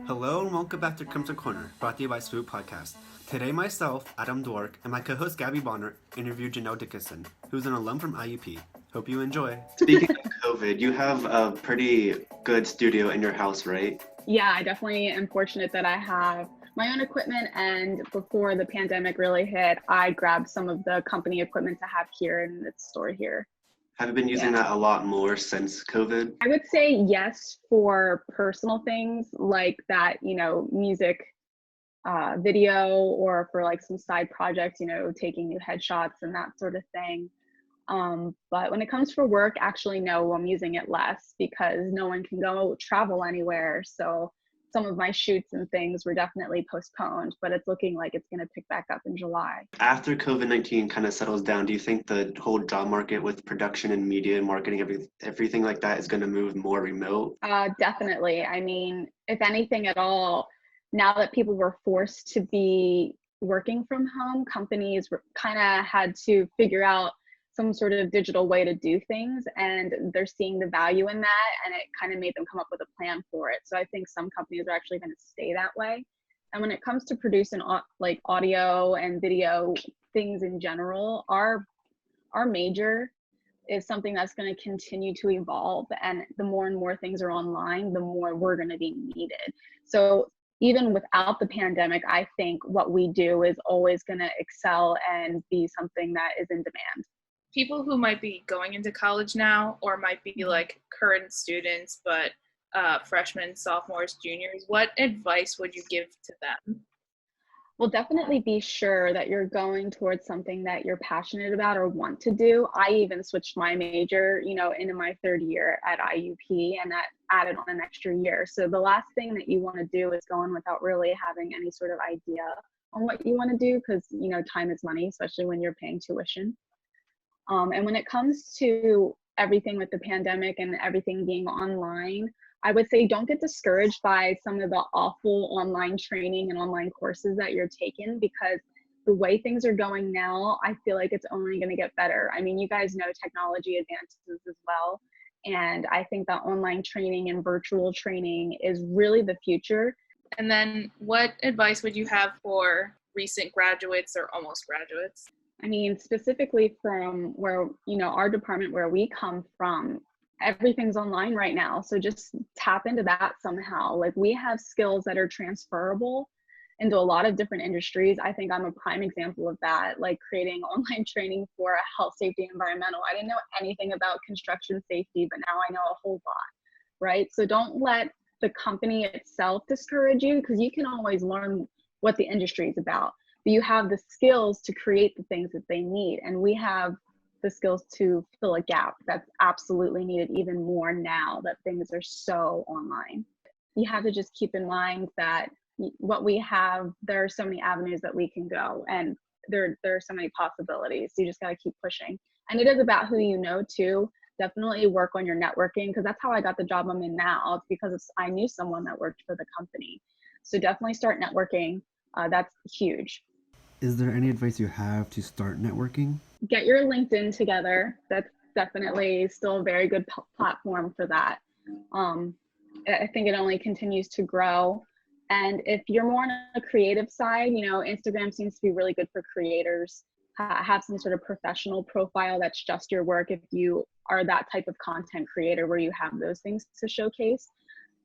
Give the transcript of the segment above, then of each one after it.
Hello and welcome back to Crimson Corner, brought to you by IUP Podcast. Today myself, Adam Dwork, and my co-host Gabby Bonner interviewed Jenelle Dickinson, who's an alum from IUP. Hope you enjoy. Speaking of COVID, you have a pretty good studio in your house, right? Yeah, I definitely am fortunate that I have my own equipment, and before the pandemic really hit, I grabbed some of the company equipment to have here in the store here. Have you been using that a lot more since COVID? I would say yes for personal things like that, music, video, or for like some side projects, taking new headshots and that sort of thing. But when it comes for work, actually, no, I'm using it less because no one can go travel anywhere. So some of my shoots and things were definitely postponed, but it's looking like it's going to pick back up in July. After COVID-19 kind of settles down, do you think the whole job market with production and media and marketing, everything like that is going to move more remote? Definitely. I mean, if anything at all, now that people were forced to be working from home, companies kind of had to figure out some sort of digital way to do things, and they're seeing the value in that, and it kind of made them come up with a plan for it. So I think some companies are actually going to stay that way. And when it comes to producing like audio and video things in general, our major is something that's going to continue to evolve, and the more and more things are online, the more we're going to be needed. So even without the pandemic, I think what we do is always going to excel and be something that is in demand. People who might be going into college now, or might be like current students, but freshmen, sophomores, juniors, what advice would you give to them? Well, definitely be sure that you're going towards something that you're passionate about or want to do. I even switched my major, into my third year at IUP, and that added on an extra year. So the last thing that you want to do is go in without really having any sort of idea on what you want to do, because, time is money, especially when you're paying tuition. And when it comes to everything with the pandemic and everything being online, I would say don't get discouraged by some of the awful online training and online courses that you're taking, because the way things are going now, I feel like it's only going to get better. I mean, you guys know technology advances as well. And I think that online training and virtual training is really the future. And then what advice would you have for recent graduates or almost graduates? I mean, specifically from where, our department, where we come from, everything's online right now. So just tap into that somehow. Like, we have skills that are transferable into a lot of different industries. I think I'm a prime example of that, like creating online training for health, safety, environmental. I didn't know anything about construction safety, but now I know a whole lot, right? So don't let the company itself discourage you, because you can always learn what the industry is about. But you have the skills to create the things that they need. And we have the skills to fill a gap that's absolutely needed even more now that things are so online. You have to just keep in mind that what we have, there are so many avenues that we can go, and there are so many possibilities. So you just got to keep pushing. And it is about who you know too. Definitely work on your networking, because that's how I got the job I'm in now. It's because I knew someone that worked for the company. So definitely start networking. That's huge. Is there any advice you have to start networking? Get your LinkedIn together. That's definitely still a very good platform for that. I think it only continues to grow. And if you're more on a creative side, Instagram seems to be really good for creators. Have some sort of professional profile that's just your work if you are that type of content creator where you have those things to showcase.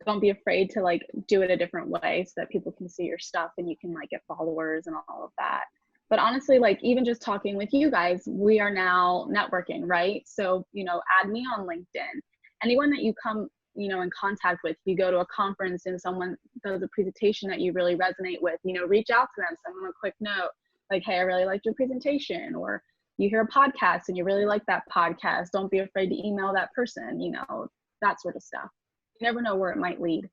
Don't be afraid to do it a different way so that people can see your stuff and you can get followers and all of that. But honestly, even just talking with you guys, we are now networking, right? So, add me on LinkedIn. Anyone that you come, in contact with, you go to a conference and someone does a presentation that you really resonate with, reach out to them, send them a quick note, like, hey, I really liked your presentation. Or you hear a podcast and you really like that podcast. Don't be afraid to email that person, that sort of stuff. You never know where it might lead.